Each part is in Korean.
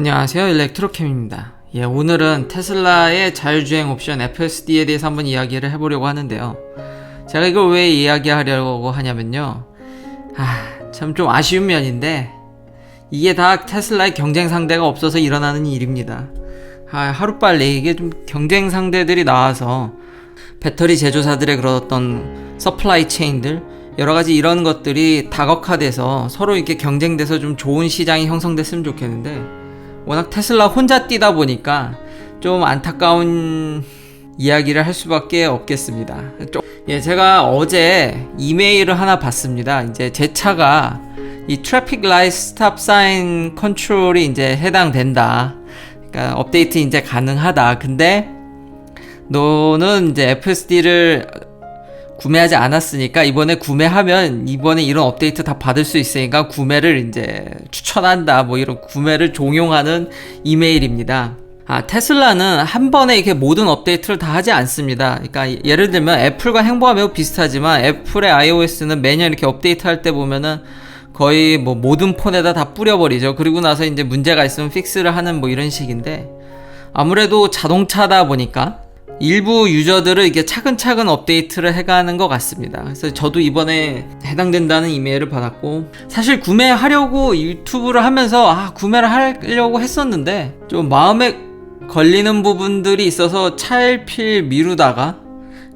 안녕하세요, 일렉트로캠입니다. 오늘은 테슬라의 자율주행 옵션 FSD에 대해서 한번 이야기를 해보려고 하는데요. 제가 이걸 왜 이야기하려고 하냐면요, 참 좀 아쉬운 면인데 이게 다 테슬라의 경쟁 상대가 없어서 일어나는 일입니다. 하루빨리 이게 좀 경쟁 상대들이 나와서 배터리 제조사들의 그런 어떤 서플라이 체인들, 여러가지 이런 것들이 다각화돼서 서로 이렇게 경쟁돼서 좀 좋은 시장이 형성됐으면 좋겠는데, 워낙 테슬라 혼자 뛰다 보니까 좀 안타까운 이야기를 할 수밖에 없겠습니다. 제가 어제 이메일을 하나 봤습니다. 이제 제 차가 이 트래픽 라이트 스탑 사인 컨트롤이 이제 해당된다. 그러니까 업데이트 이제 가능하다. 근데 너는 이제 FSD를 구매하지 않았으니까 이번에 구매하면 이번에 이런 업데이트 다 받을 수 있으니까 구매를 이제 추천한다, 뭐 이런 구매를 종용하는 이메일입니다. 테슬라는 한 번에 이렇게 모든 업데이트를 다 하지 않습니다. 그러니까 예를 들면 애플과 행보가 매우 비슷하지만 애플의 iOS는 매년 이렇게 업데이트 할 때 보면은 거의 뭐 모든 폰에다 다 뿌려버리죠. 그리고 나서 이제 문제가 있으면 픽스를 하는 뭐 이런 식인데, 아무래도 자동차다 보니까 일부 유저들을 이렇게 차근차근 업데이트를 해가는 것 같습니다. 그래서 저도 이번에 해당된다는 이메일을 받았고, 사실 구매하려고 유튜브를 하면서 구매를 하려고 했었는데 좀 마음에 걸리는 부분들이 있어서 차일피일 미루다가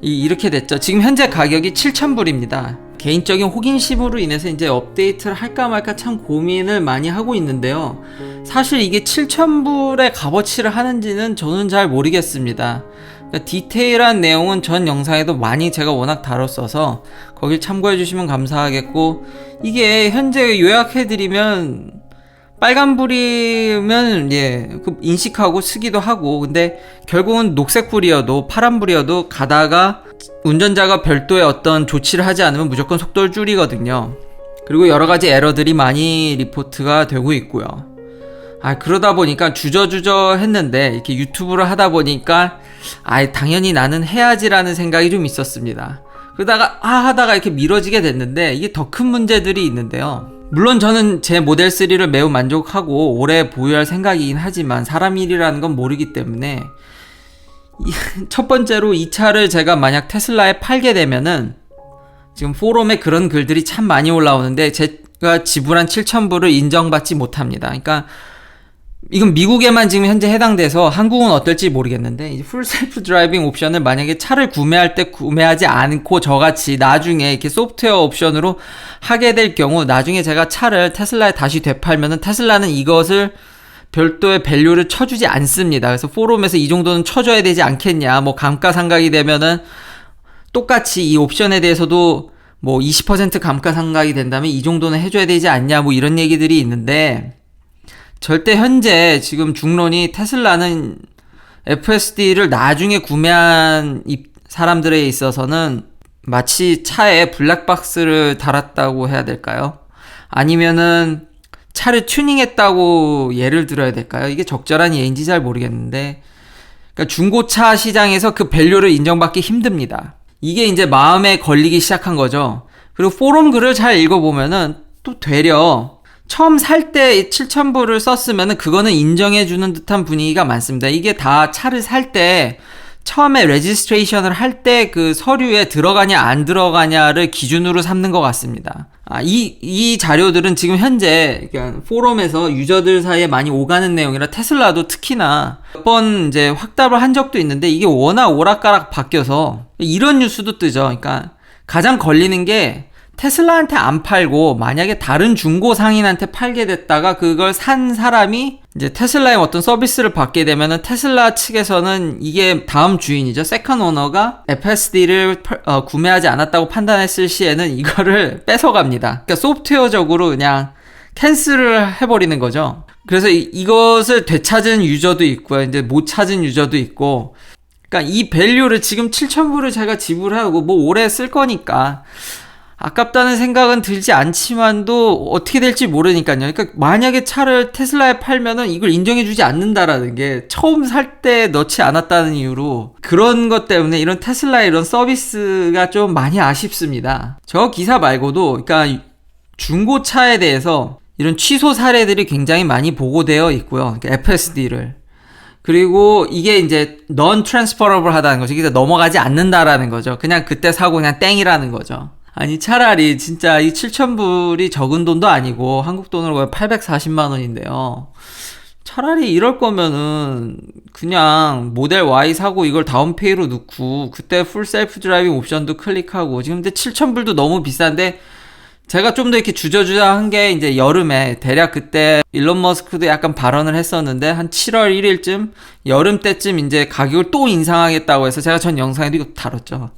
이렇게 됐죠. 지금 현재 가격이 7,000불입니다. 개인적인 호기심으로 인해서 이제 업데이트를 할까 말까 참 고민을 많이 하고 있는데요. 사실 이게 7,000불의 값어치를 하는지는 저는 잘 모르겠습니다. 그러니까 디테일한 내용은 전 영상에도 많이 제가 워낙 다뤘어서 거길 참고해 주시면 감사하겠고, 이게 현재 요약해드리면 빨간불이면 인식하고 쓰기도 하고, 근데 결국은 녹색불이어도 파란불이어도 가다가 운전자가 별도의 어떤 조치를 하지 않으면 무조건 속도를 줄이거든요. 그리고 여러가지 에러들이 많이 리포트가 되고 있고요. 그러다 보니까 주저주저 했는데 이렇게 유튜브를 하다 보니까 당연히 나는 해야지라는 생각이 좀 있었습니다. 그러다가 하다가 이렇게 미뤄지게 됐는데, 이게 더 큰 문제들이 있는데요. 물론 저는 제 모델 3를 매우 만족하고 오래 보유할 생각이긴 하지만 사람 일이라는 건 모르기 때문에, 첫 번째로 이 차를 제가 만약 테슬라에 팔게 되면은, 지금 포럼에 그런 글들이 참 많이 올라오는데 제가 지불한 7,000불을 인정받지 못합니다. 그러니까 이건 미국에만 지금 현재 해당돼서 한국은 어떨지 모르겠는데, 풀 셀프 드라이빙 옵션을 만약에 차를 구매할 때 구매하지 않고 저같이 나중에 이렇게 소프트웨어 옵션으로 하게 될 경우, 나중에 제가 차를 테슬라에 다시 되팔면은 테슬라는 이것을 별도의 밸류를 쳐주지 않습니다. 그래서 포럼에서 이 정도는 쳐줘야 되지 않겠냐, 뭐 감가상각이 되면은 똑같이 이 옵션에 대해서도 뭐 20% 감가상각이 된다면 이 정도는 해줘야 되지 않냐, 뭐 이런 얘기들이 있는데, 절대 현재 지금 중론이 테슬라는 FSD를 나중에 구매한 사람들에 있어서는 마치 차에 블랙박스를 달았다고 해야 될까요? 아니면은 차를 튜닝했다고 예를 들어야 될까요? 이게 적절한 예인지 잘 모르겠는데, 그러니까 중고차 시장에서 그 밸류를 인정받기 힘듭니다. 이게 이제 마음에 걸리기 시작한 거죠. 그리고 포럼 글을 잘 읽어보면은 또 되려 처음 살 때 7,000불을 썼으면은 그거는 인정해주는 듯한 분위기가 많습니다. 이게 다 차를 살 때 처음에 레지스트레이션을 할 때 그 서류에 들어가냐 안 들어가냐를 기준으로 삼는 것 같습니다. 이 자료들은 지금 현재 포럼에서 유저들 사이에 많이 오가는 내용이라 테슬라도 특히나 몇 번 이제 확답을 한 적도 있는데, 이게 워낙 오락가락 바뀌어서 이런 뉴스도 뜨죠. 그러니까 가장 걸리는 게, 테슬라한테 안 팔고 만약에 다른 중고 상인한테 팔게 됐다가 그걸 산 사람이 이제 테슬라의 어떤 서비스를 받게 되면은 테슬라 측에서는 이게 다음 주인이죠, 세컨 오너가 FSD를 구매하지 않았다고 판단했을 시에는 이거를 뺏어갑니다. 그러니까 소프트웨어적으로 그냥 캔슬을 해버리는 거죠. 그래서 이것을 되찾은 유저도 있고요, 이제 못 찾은 유저도 있고. 그러니까 이 밸류를 지금 7,000불을 제가 지불하고 뭐 오래 쓸 거니까 아깝다는 생각은 들지 않지만도 어떻게 될지 모르니까요. 그러니까 만약에 차를 테슬라에 팔면은 이걸 인정해주지 않는다라는 게 처음 살 때 넣지 않았다는 이유로, 그런 것 때문에 이런 테슬라의 이런 서비스가 좀 많이 아쉽습니다. 저 기사 말고도, 그러니까 중고차에 대해서 이런 취소 사례들이 굉장히 많이 보고되어 있고요. 그러니까 FSD를. 그리고 이게 이제 non-transferable 하다는 거죠. 이게 넘어가지 않는다라는 거죠. 그냥 그때 사고 그냥 땡이라는 거죠. 아니 차라리 진짜 이 7,000불이 적은 돈도 아니고 한국 돈으로 거의 840만 원인데요. 차라리 이럴 거면은 그냥 모델 Y 사고 이걸 다운페이로 넣고 그때 풀 셀프 드라이빙 옵션도 클릭하고 지금 근데 7,000불도 너무 비싼데 제가 좀 더 이렇게 주저주저 한 게 이제 여름에 대략 그때 일론 머스크도 약간 발언을 했었는데 한 7월 1일쯤 여름 때쯤 이제 가격을 또 인상하겠다고 해서 제가 전 영상에도 이거 다뤘죠.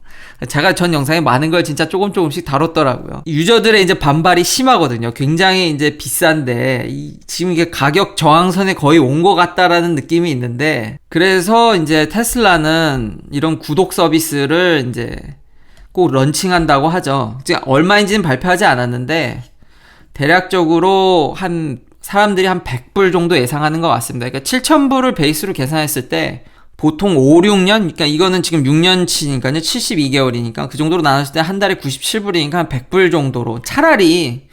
제가 전 영상에 많은 걸 진짜 조금씩 다뤘더라고요. 유저들의 이제 반발이 심하거든요. 굉장히 이제 비싼데 지금 이게 가격 저항선에 거의 온 것 같다라는 느낌이 있는데 그래서 이제 테슬라는 이런 구독 서비스를 이제 꼭 런칭한다고 하죠. 얼마인지는 발표하지 않았는데 대략적으로 사람들이 한 100불 정도 예상하는 것 같습니다. 그러니까 7,000불을 베이스로 계산했을 때 보통 5, 6년, 그러니까 이거는 지금 6년치니까요. 72개월이니까 그 정도로 나눴을 때 한 달에 97불이니까 한 100불 정도로 차라리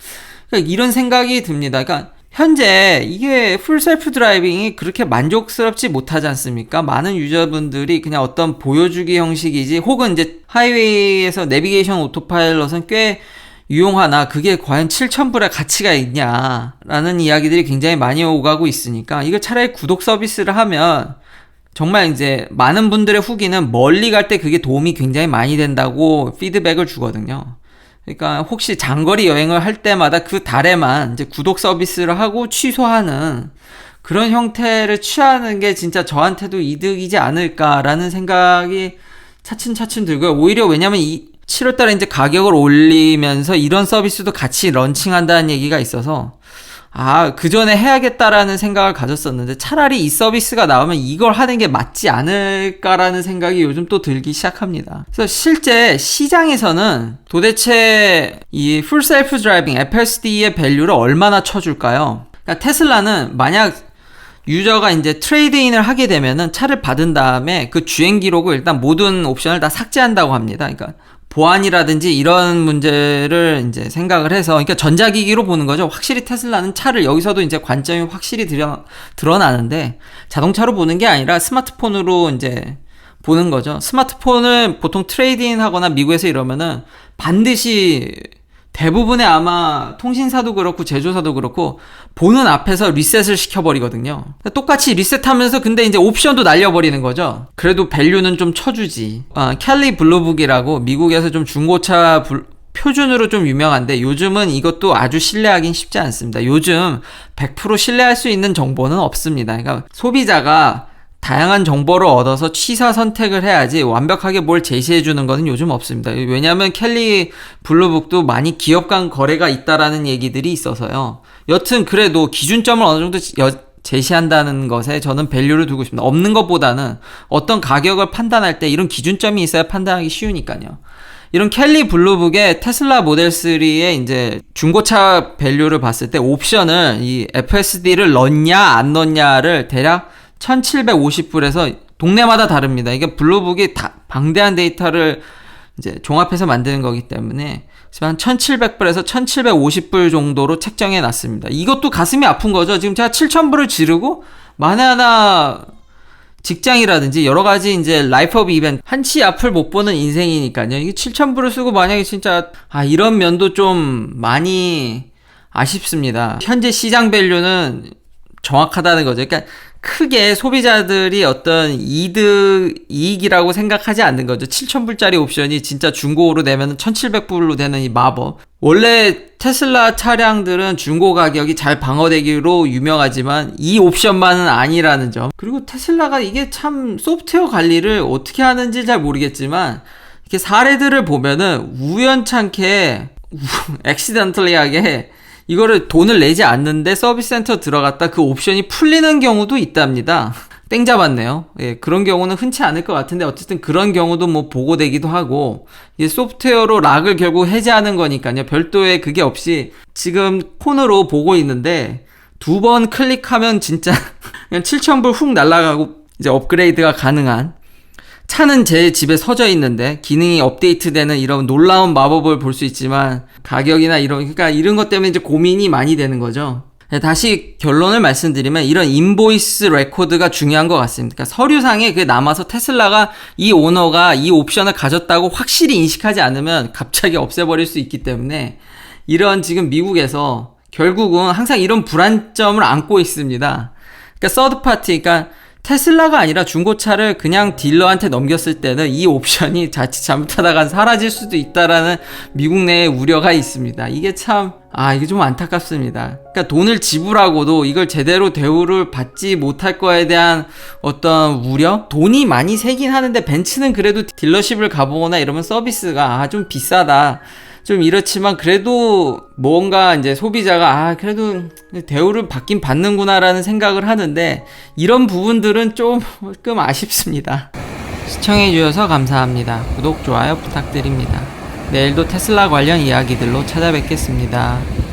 그러니까 이런 생각이 듭니다. 그러니까 현재 이게 풀 셀프 드라이빙이 그렇게 만족스럽지 못하지 않습니까? 많은 유저분들이 그냥 어떤 보여주기 형식이지 혹은 이제 하이웨이에서 내비게이션 오토파일럿은 꽤 유용하나 그게 과연 7,000불의 가치가 있냐라는 이야기들이 굉장히 많이 오가고 있으니까 이걸 차라리 구독 서비스를 하면 정말 이제 많은 분들의 후기는 멀리 갈 때 그게 도움이 굉장히 많이 된다고 피드백을 주거든요. 그러니까 혹시 장거리 여행을 할 때마다 그 달에만 이제 구독 서비스를 하고 취소하는 그런 형태를 취하는 게 진짜 저한테도 이득이지 않을까라는 생각이 차츰 들고요. 오히려 왜냐면 7월달에 이제 가격을 올리면서 이런 서비스도 같이 런칭한다는 얘기가 있어서 그 전에 해야겠다라는 생각을 가졌었는데 차라리 이 서비스가 나오면 이걸 하는 게 맞지 않을까라는 생각이 요즘 또 들기 시작합니다. 그래서 실제 시장에서는 도대체 이 풀 셀프 드라이빙 FSD의 밸류를 얼마나 쳐줄까요? 그러니까 테슬라는 만약 유저가 이제 트레이드인을 하게 되면은 차를 받은 다음에 그 주행 기록을 일단 모든 옵션을 다 삭제한다고 합니다. 그러니까 보안이라든지 이런 문제를 이제 생각을 해서 그러니까 전자기기로 보는 거죠. 확실히 테슬라는 차를 여기서도 이제 관점이 확실히 드러나는데 자동차로 보는 게 아니라 스마트폰으로 이제 보는 거죠. 스마트폰을 보통 트레이드인 하거나 미국에서 이러면은 반드시 대부분의 아마 통신사도 그렇고 제조사도 그렇고 보는 앞에서 리셋을 시켜버리거든요. 똑같이 리셋하면서 근데 이제 옵션도 날려버리는 거죠. 그래도 밸류는 좀 쳐주지. 캘리 블루북이라고 미국에서 좀 중고차 표준으로 좀 유명한데 요즘은 이것도 아주 신뢰하긴 쉽지 않습니다. 요즘 100% 신뢰할 수 있는 정보는 없습니다. 그러니까 소비자가 다양한 정보를 얻어서 취사 선택을 해야지 완벽하게 뭘 제시해주는 것은 요즘 없습니다. 왜냐하면 캘리 블루북도 많이 기업 간 거래가 있다라는 얘기들이 있어서요. 여튼 그래도 기준점을 어느 정도 제시한다는 것에 저는 밸류를 두고 있습니다. 없는 것보다는 어떤 가격을 판단할 때 이런 기준점이 있어야 판단하기 쉬우니까요. 이런 캘리 블루북의 테슬라 모델 3의 이제 중고차 밸류를 봤을 때 옵션을 이 FSD를 넣냐 안 넣냐를 대략 1,750불에서 동네마다 다릅니다. 이게 블루북이 방대한 데이터를 이제 종합해서 만드는 거기 때문에 한 1,700불에서 1,750불 정도로 책정해 놨습니다. 이것도 가슴이 아픈 거죠. 지금 제가 7,000불을 지르고 만에 하나 직장이라든지 여러 가지 이제 라이프 오브 이벤트 한치 앞을 못 보는 인생이니까요. 이게 7,000불을 쓰고 만약에 진짜 이런 면도 좀 많이 아쉽습니다. 현재 시장 밸류는 정확하다는 거죠. 그러니까 크게 소비자들이 어떤 이익이라고 생각하지 않는 거죠. 7,000불짜리 옵션이 진짜 중고로 내면 1,700불로 되는 이 마법. 원래 테슬라 차량들은 중고 가격이 잘 방어되기로 유명하지만 이 옵션만은 아니라는 점. 그리고 테슬라가 이게 참 소프트웨어 관리를 어떻게 하는지 잘 모르겠지만 이렇게 사례들을 보면은 우연찮게 액시던틀리하게 이거를 돈을 내지 않는데 서비스 센터 들어갔다 그 옵션이 풀리는 경우도 있답니다. 땡 잡았네요. 예, 그런 경우는 흔치 않을 것 같은데 어쨌든 그런 경우도 뭐 보고되기도 하고 이게 소프트웨어로 락을 결국 해제하는 거니까요. 별도의 그게 없이 지금 폰으로 보고 있는데 2번 클릭하면 진짜 그냥 7,000불 훅 날아가고 이제 업그레이드가 가능한 차는 제 집에 서져 있는데 기능이 업데이트되는 이런 놀라운 마법을 볼 수 있지만 가격이나 그러니까 이런 것 때문에 이제 고민이 많이 되는 거죠. 다시 결론을 말씀드리면 이런 인보이스 레코드가 중요한 것 같습니다. 그러니까 서류상에 그게 남아서 테슬라가 이 오너가 이 옵션을 가졌다고 확실히 인식하지 않으면 갑자기 없애버릴 수 있기 때문에 이런 지금 미국에서 결국은 항상 이런 불안점을 안고 있습니다. 그러니까 서드파티, 그러니까 테슬라가 아니라 중고차를 그냥 딜러한테 넘겼을 때는 이 옵션이 자칫 잘못하다가 사라질 수도 있다라는 미국 내의 우려가 있습니다. 이게 참, 이게 좀 안타깝습니다. 그러니까 돈을 지불하고도 이걸 제대로 대우를 받지 못할 거에 대한 어떤 우려? 돈이 많이 세긴 하는데 벤츠는 그래도 딜러십을 가보거나 이러면 서비스가 좀 비싸다. 좀 이렇지만 그래도 뭔가 이제 소비자가 그래도 대우를 받긴 받는구나라는 생각을 하는데 이런 부분들은 조금 아쉽습니다. 시청해주셔서 감사합니다. 구독, 좋아요 부탁드립니다. 내일도 테슬라 관련 이야기들로 찾아뵙겠습니다.